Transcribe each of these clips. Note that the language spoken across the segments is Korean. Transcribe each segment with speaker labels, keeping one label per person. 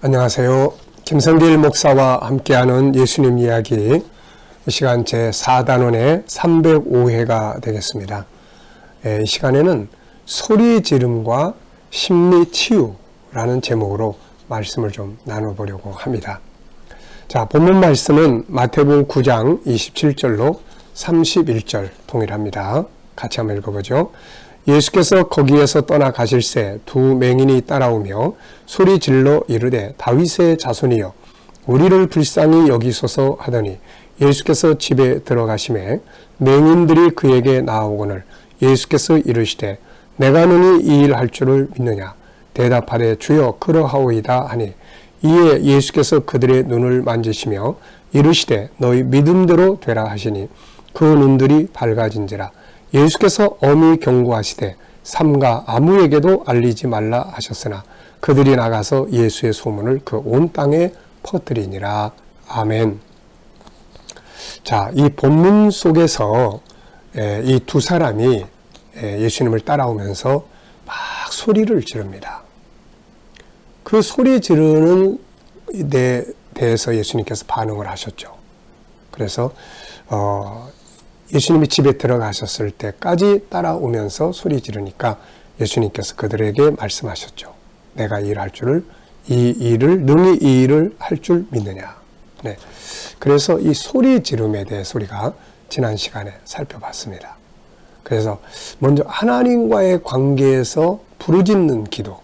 Speaker 1: 안녕하세요. 김성길 목사와 함께하는 예수님 이야기, 이 시간 제4단원의 305회가 되겠습니다. 이 시간에는 소리 지름과 심리 치유라는 제목으로 말씀을 좀 나눠보려고 합니다. 자, 본문 말씀은 마태복음 9장 27절로 31절 동일합니다. 같이 한번 읽어보죠. 예수께서 거기에서 떠나가실새 두 맹인이 따라오며 소리 질러 이르되 다윗의 자손이여 우리를 불쌍히 여기소서 하더니 예수께서 집에 들어가시매 맹인들이 그에게 나아오거늘 예수께서 이르시되 내가 너니 이 일 할 줄을 믿느냐 대답하되 주여 그러하오이다 하니 이에 예수께서 그들의 눈을 만지시며 이르시되 너희 믿음대로 되라 하시니 그 눈들이 밝아진지라. 예수께서 엄히 경고하시되 삼가 아무에게도 알리지 말라 하셨으나 그들이 나가서 예수의 소문을 그 온 땅에 퍼뜨리니라. 아멘. 자, 이 본문 속에서 이 두 사람이 예수님을 따라오면서 막 소리를 지릅니다. 그 소리 지르는 데 대해서 예수님께서 반응을 하셨죠. 그래서 예수님이 집에 들어가셨을 때까지 따라오면서 소리 지르니까 예수님께서 그들에게 말씀하셨죠. 내가 이 일을 능히 이 일을 할 줄 믿느냐. 네. 그래서 이 소리 지름에 대해서 우리가 지난 시간에 살펴봤습니다. 그래서 먼저 하나님과의 관계에서 부르짖는 기도,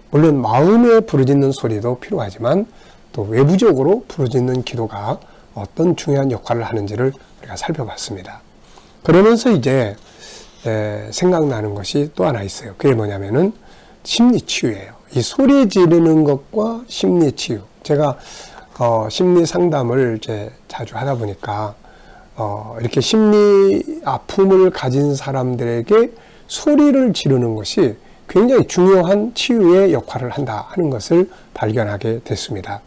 Speaker 1: 물론 마음에 부르짖는 소리도 필요하지만 또 외부적으로 부르짖는 기도가 어떤 중요한 역할을 하는지를 우리가 살펴봤습니다. 그러면서 이제 생각나는 것이 또 하나 있어요. 그게 뭐냐면은 심리치유예요. 이 소리 지르는 것과 심리치유. 제가 심리 상담을 이제 자주 하다 보니까 이렇게 심리 아픔을 가진 사람들에게 소리를 지르는 것이 굉장히 중요한 치유의 역할을 한다 하는 것을 발견하게 됐습니다.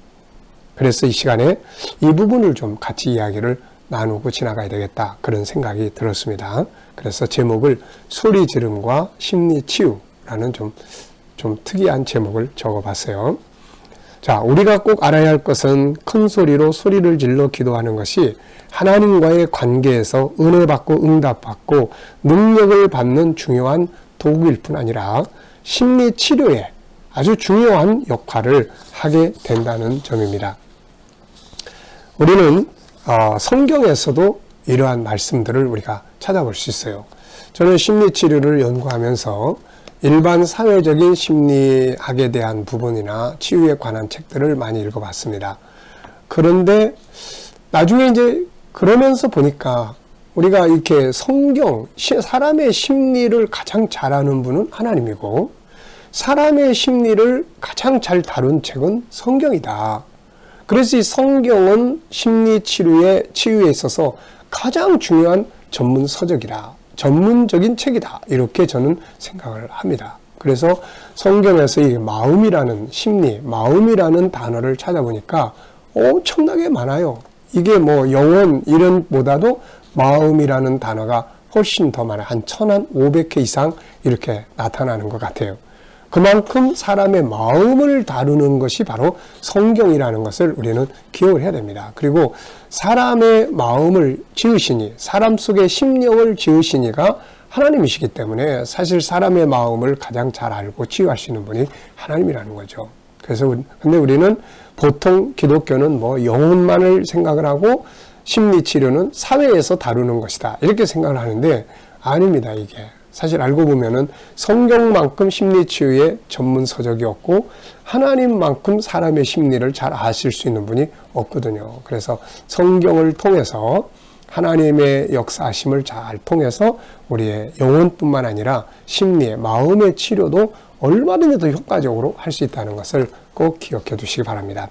Speaker 1: 그래서 이 시간에 이 부분을 좀 같이 이야기를 나누고 지나가야 되겠다 그런 생각이 들었습니다. 그래서 제목을 소리 지름과 심리 치유라는 좀 특이한 제목을 적어봤어요. 자, 우리가 꼭 알아야 할 것은 큰 소리로 소리를 질러 기도하는 것이 하나님과의 관계에서 은혜 받고 응답 받고 능력을 받는 중요한 도구일 뿐 아니라 심리 치료에 아주 중요한 역할을 하게 된다는 점입니다. 우리는 성경에서도 이러한 말씀들을 우리가 찾아볼 수 있어요. 저는 심리치료를 연구하면서 일반 사회적인 심리학에 대한 부분이나 치유에 관한 책들을 많이 읽어봤습니다. 그런데 나중에 이제 그러면서 보니까 우리가 이렇게 성경, 사람의 심리를 가장 잘 아는 분은 하나님이고 사람의 심리를 가장 잘 다룬 책은 성경이다. 그래서 이 성경은 심리치유에 있어서 가장 중요한 전문 서적이다. 전문적인 책이다. 이렇게 저는 생각을 합니다. 그래서 성경에서 이 마음이라는 심리, 마음이라는 단어를 찾아보니까 엄청나게 많아요. 이게 뭐 영혼 이런 보다도 마음이라는 단어가 훨씬 더 많아요. 한 1500개 이상 이렇게 나타나는 것 같아요. 그만큼 사람의 마음을 다루는 것이 바로 성경이라는 것을 우리는 기억을 해야 됩니다. 그리고 사람의 마음을 지으시니, 사람 속의 심령을 지으시니가 하나님이시기 때문에 사실 사람의 마음을 가장 잘 알고 치유할 수 있는 분이 하나님이라는 거죠. 그래서 근데 우리는 보통 기독교는 뭐 영혼만을 생각을 하고 심리치료는 사회에서 다루는 것이다. 이렇게 생각을 하는데 아닙니다, 이게. 사실 알고 보면은 성경만큼 심리치유의 전문 서적이 없고 하나님만큼 사람의 심리를 잘 아실 수 있는 분이 없거든요. 그래서 성경을 통해서 하나님의 역사하심을 잘 통해서 우리의 영혼뿐만 아니라 심리의 마음의 치료도 얼마든지 더 효과적으로 할 수 있다는 것을 꼭 기억해 두시기 바랍니다.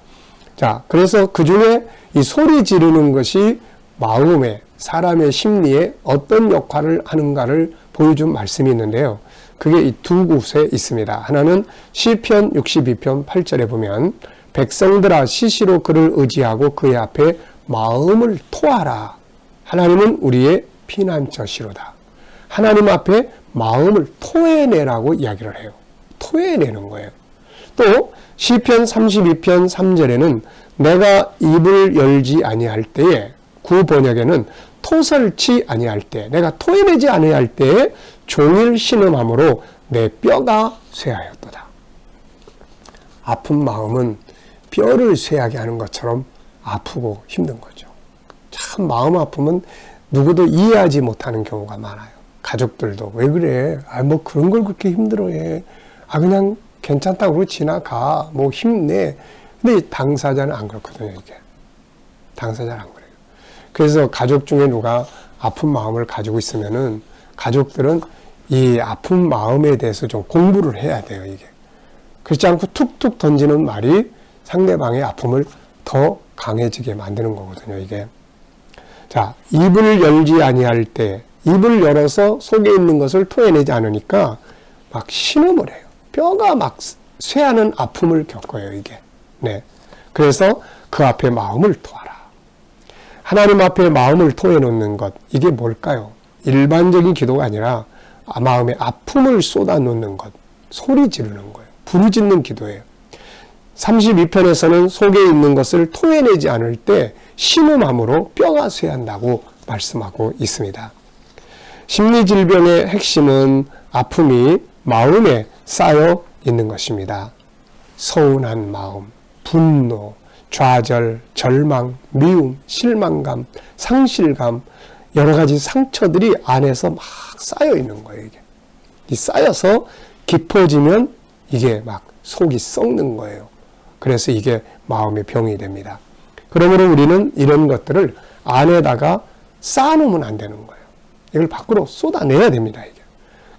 Speaker 1: 자, 그래서 그 중에 이 소리 지르는 것이 마음의 사람의 심리에 어떤 역할을 하는가를 보여준 말씀이 있는데요. 그게 이 두 곳에 있습니다. 하나는 시편 62편 8절에 보면 백성들아 시시로 그를 의지하고 그의 앞에 마음을 토하라. 하나님은 우리의 피난처시로다. 하나님 앞에 마음을 토해내라고 이야기를 해요. 토해내는 거예요. 또 시편 32편 3절에는 내가 입을 열지 아니할 때에, 구번역에는 토설치 아니할 때, 내가 토해내지 아니할 때에 종일 신음함으로 내 뼈가 쇠하였도다. 아픈 마음은 뼈를 쇠하게 하는 것처럼 아프고 힘든 거죠. 참 마음 아프면 누구도 이해하지 못하는 경우가 많아요. 가족들도 왜 그래? 뭐 그런 걸 그렇게 힘들어해. 그냥 괜찮다고 그러고 지나가. 뭐 힘내. 근데 당사자는 안 그렇거든요, 이게. 당사자는 안 그래요. 그래서 가족 중에 누가 아픈 마음을 가지고 있으면은 가족들은 이 아픈 마음에 대해서 좀 공부를 해야 돼요, 이게. 그렇지 않고 툭툭 던지는 말이 상대방의 아픔을 더 강해지게 만드는 거거든요, 이게. 자, 입을 열지 아니할 때, 입을 열어서 속에 있는 것을 토해내지 않으니까 막 신음을 해요. 뼈가 막 쇠하는 아픔을 겪어요, 이게. 네. 그래서 그 앞에 마음을 토하라. 하나님 앞에 마음을 토해놓는 것, 이게 뭘까요? 일반적인 기도가 아니라 마음에 아픔을 쏟아놓는 것, 소리 지르는 거예요. 부르짖는 기도예요. 32편에서는 속에 있는 것을 토해내지 않을 때 신음함으로 뼈가 쇠한다고 말씀하고 있습니다. 심리질병의 핵심은 아픔이 마음에 쌓여 있는 것입니다. 서운한 마음, 분노, 좌절, 절망, 미움, 실망감, 상실감, 여러 가지 상처들이 안에서 막 쌓여 있는 거예요, 이게. 이 쌓여서 깊어지면 이게 막 속이 썩는 거예요. 그래서 이게 마음의 병이 됩니다. 그러므로 우리는 이런 것들을 안에다가 쌓아놓으면 안 되는 거예요. 이걸 밖으로 쏟아내야 됩니다, 이게.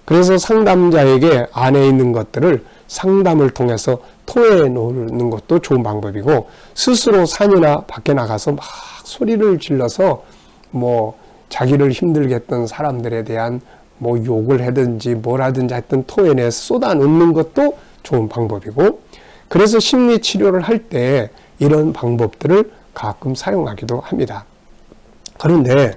Speaker 1: 그래서 상담자에게 안에 있는 것들을 상담을 통해서 토해놓는 것도 좋은 방법이고, 스스로 산이나 밖에 나가서 막 소리를 질러서 뭐 자기를 힘들게 했던 사람들에 대한 뭐 욕을 하든지 뭘 하든지 하여튼 토해내서 쏟아놓는 것도 좋은 방법이고, 그래서 심리 치료를 할 때 이런 방법들을 가끔 사용하기도 합니다. 그런데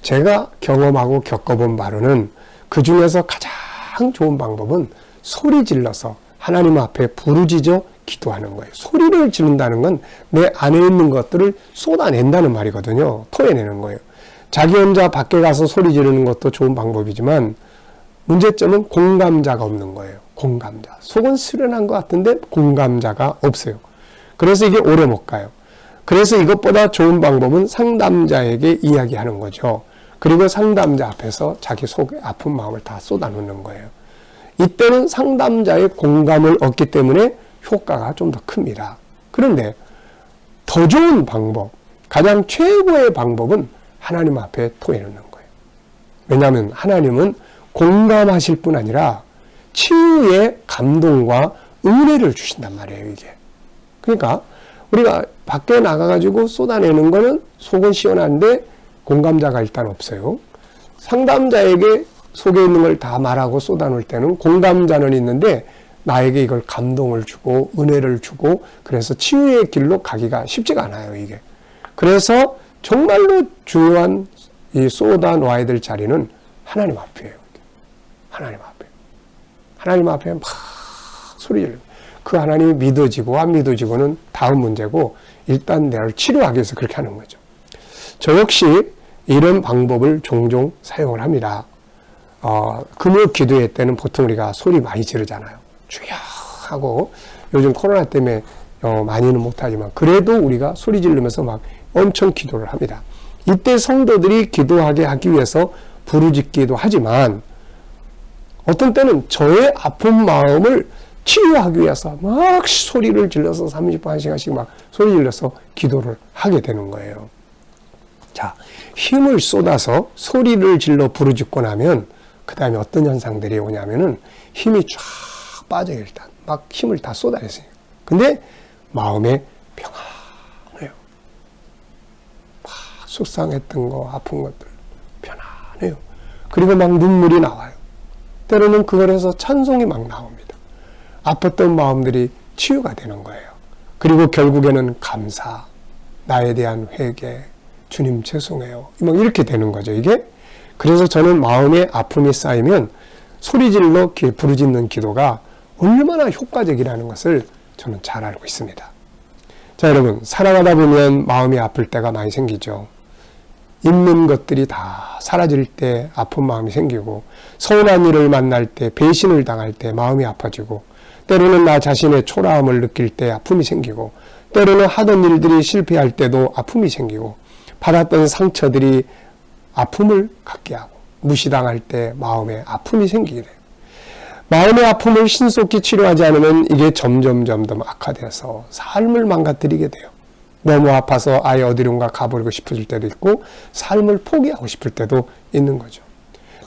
Speaker 1: 제가 경험하고 겪어본 바로는 그 중에서 가장 좋은 방법은 소리 질러서 하나님 앞에 부르짖어 기도하는 거예요. 소리를 지른다는 건 내 안에 있는 것들을 쏟아낸다는 말이거든요. 토해내는 거예요. 자기 혼자 밖에 가서 소리 지르는 것도 좋은 방법이지만 문제점은 공감자가 없는 거예요. 공감자. 속은 수련한 것 같은데 공감자가 없어요. 그래서 이게 오래 못 가요. 그래서 이것보다 좋은 방법은 상담자에게 이야기하는 거죠. 그리고 상담자 앞에서 자기 속에 아픈 마음을 다 쏟아놓는 거예요. 이때는 상담자의 공감을 얻기 때문에 효과가 좀 더 큽니다. 그런데 더 좋은 방법, 가장 최고의 방법은 하나님 앞에 토해놓는 거예요. 왜냐하면 하나님은 공감하실 뿐 아니라 치유의 감동과 은혜를 주신단 말이에요, 이게. 그러니까 우리가 밖에 나가가지고 쏟아내는 거는 속은 시원한데 공감자가 일단 없어요. 상담자에게 속에 있는 걸 다 말하고 쏟아놓을 때는 공감자는 있는데 나에게 이걸 감동을 주고 은혜를 주고 그래서 치유의 길로 가기가 쉽지가 않아요, 이게. 그래서 정말로 중요한 이 쏟아놓아야 될 자리는 하나님 앞이에요. 하나님 앞에. 하나님 앞에 막 소리 지르고 그 하나님이 믿어지고 안 믿어지고는 다음 문제고 일단 내를 치료하기 위해서 그렇게 하는 거죠. 저 역시 이런 방법을 종종 사용을 합니다. 금요 기도회 때는 보통 우리가 소리 많이 지르잖아요. 주여 하고 요즘 코로나 때문에 많이는 못하지만 그래도 우리가 소리 지르면서 막 엄청 기도를 합니다. 이때 성도들이 기도하게 하기 위해서 부르짖기도 하지만 어떤 때는 저의 아픈 마음을 치유하기 위해서 막 소리를 질러서 30분, 1시간씩 막 소리 질러서 기도를 하게 되는 거예요. 자, 힘을 쏟아서 소리를 질러 부르짖고 나면 그 다음에 어떤 현상들이 오냐면은 힘이 쫙 빠져요, 일단. 막 힘을 다 쏟아냈어요. 근데 마음에 평안해요. 막 속상했던 거, 아픈 것들 편안해요. 그리고 막 눈물이 나와요. 때로는 그걸 해서 찬송이 막 나옵니다. 아팠던 마음들이 치유가 되는 거예요. 그리고 결국에는 감사, 나에 대한 회개, 주님 죄송해요. 막 이렇게 되는 거죠, 이게. 그래서 저는 마음에 아픔이 쌓이면 소리질러 부르짖는 기도가 얼마나 효과적이라는 것을 저는 잘 알고 있습니다. 자, 여러분, 살아가다 보면 마음이 아플 때가 많이 생기죠. 있는 것들이 다 사라질 때 아픈 마음이 생기고, 서운한 일을 만날 때, 배신을 당할 때 마음이 아파지고, 때로는 나 자신의 초라함을 느낄 때 아픔이 생기고, 때로는 하던 일들이 실패할 때도 아픔이 생기고, 받았던 상처들이 아픔을 갖게 하고, 무시당할 때 마음에 아픔이 생기게 돼요. 마음의 아픔을 신속히 치료하지 않으면 이게 점점 악화돼서 삶을 망가뜨리게 돼요. 너무 아파서 아예 어디론가 가버리고 싶어질 때도 있고, 삶을 포기하고 싶을 때도 있는 거죠.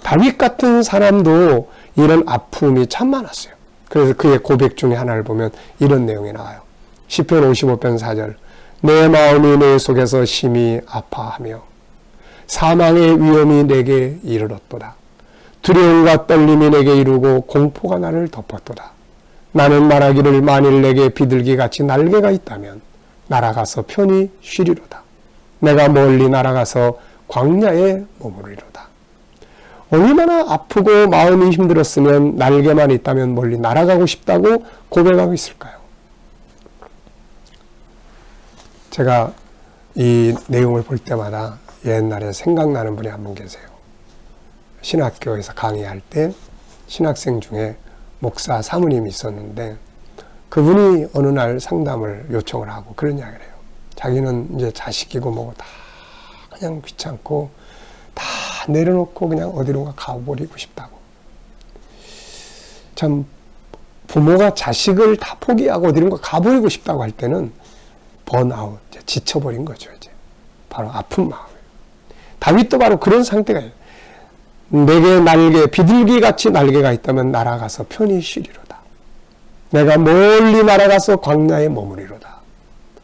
Speaker 1: 다윗 같은 사람도 이런 아픔이 참 많았어요. 그래서 그의 고백 중에 하나를 보면 이런 내용이 나와요. 시편 55편 4절. 내 마음이 내 속에서 심히 아파하며 사망의 위험이 내게 이르렀도다. 두려움과 떨림이 내게 이르고 공포가 나를 덮었도다. 나는 말하기를 만일 내게 비둘기같이 날개가 있다면 날아가서 편히 쉬리로다. 내가 멀리 날아가서 광야에 머무르리로다. 얼마나 아프고 마음이 힘들었으면 날개만 있다면 멀리 날아가고 싶다고 고백하고 있을까요? 제가 이 내용을 볼 때마다 옛날에 생각나는 분이 한 분 계세요. 신학교에서 강의할 때 신학생 중에 목사 사모님이 있었는데, 그분이 어느 날 상담을 요청을 하고 그런 이야기를 해요. 자기는 이제 자식이고 뭐고 다 그냥 귀찮고 다 내려놓고 그냥 어디론가 가버리고 싶다고. 참, 부모가 자식을 다 포기하고 어디론가 가버리고 싶다고 할 때는 번아웃, 지쳐버린 거죠. 이제 바로 아픈 마음이에요. 다윗도 바로 그런 상태가요. 내게 날개, 비둘기같이 날개가 있다면 날아가서 편히 쉬리로다. 내가 멀리 날아가서 광야에 머무리로다.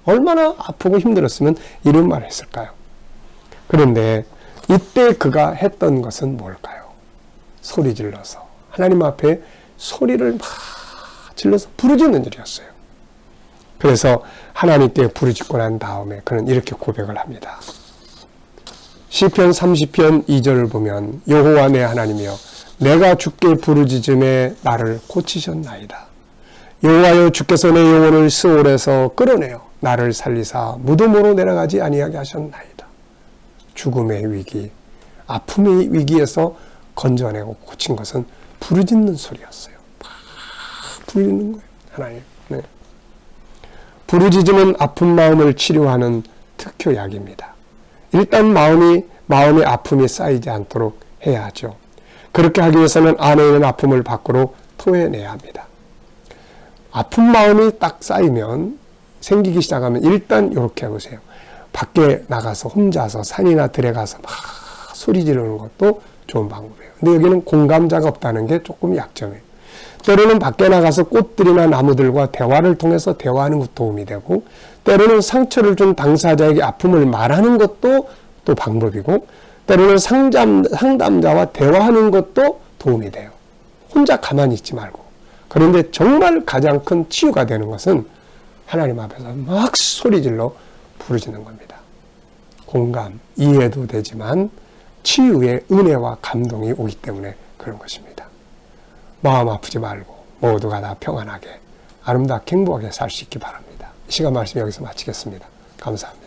Speaker 1: 얼마나 아프고 힘들었으면 이런 말을 했을까요? 그런데 이때 그가 했던 것은 뭘까요? 소리 질러서 하나님 앞에 소리를 막 질러서 부르짖는 일이었어요. 그래서 하나님께 부르짖고 난 다음에 그는 이렇게 고백을 합니다. 시편 30편 2절을 보면 여호와 내 하나님이여 내가 주께 부르짖음에 나를 고치셨나이다. 여호와여 주께서 내 영혼을 스올에서 끌어내어 나를 살리사 무덤으로 내려가지 아니하게 하셨나이다. 죽음의 위기, 아픔의 위기에서 건져내고 고친 것은 부르짖는 소리였어요. 막 부르짖는 거예요. 하나님. 네. 부르짖음은 아픈 마음을 치료하는 특효약입니다. 일단 마음의 아픔이 쌓이지 않도록 해야 하죠. 그렇게 하기 위해서는 안에 있는 아픔을 밖으로 토해내야 합니다. 아픈 마음이 딱 쌓이면, 생기기 시작하면 일단 이렇게 해보세요. 밖에 나가서 혼자서 산이나 들에 가서 막 소리 지르는 것도 좋은 방법이에요. 근데 여기는 공감자가 없다는 게 조금 약점이에요. 때로는 밖에 나가서 꽃들이나 나무들과 대화를 통해서 대화하는 것도 도움이 되고, 때로는 상처를 준 당사자에게 아픔을 말하는 것도 또 방법이고, 때로는 상담자와 대화하는 것도 도움이 돼요. 혼자 가만히 있지 말고. 그런데 정말 가장 큰 치유가 되는 것은 하나님 앞에서 막 소리질러 부르짖는 겁니다. 공감, 이해도 되지만 치유의 은혜와 감동이 오기 때문에 그런 것입니다. 마음 아프지 말고 모두가 다 평안하게 아름답게 행복하게 살 수 있기 바랍니다. 이 시간 말씀 여기서 마치겠습니다. 감사합니다.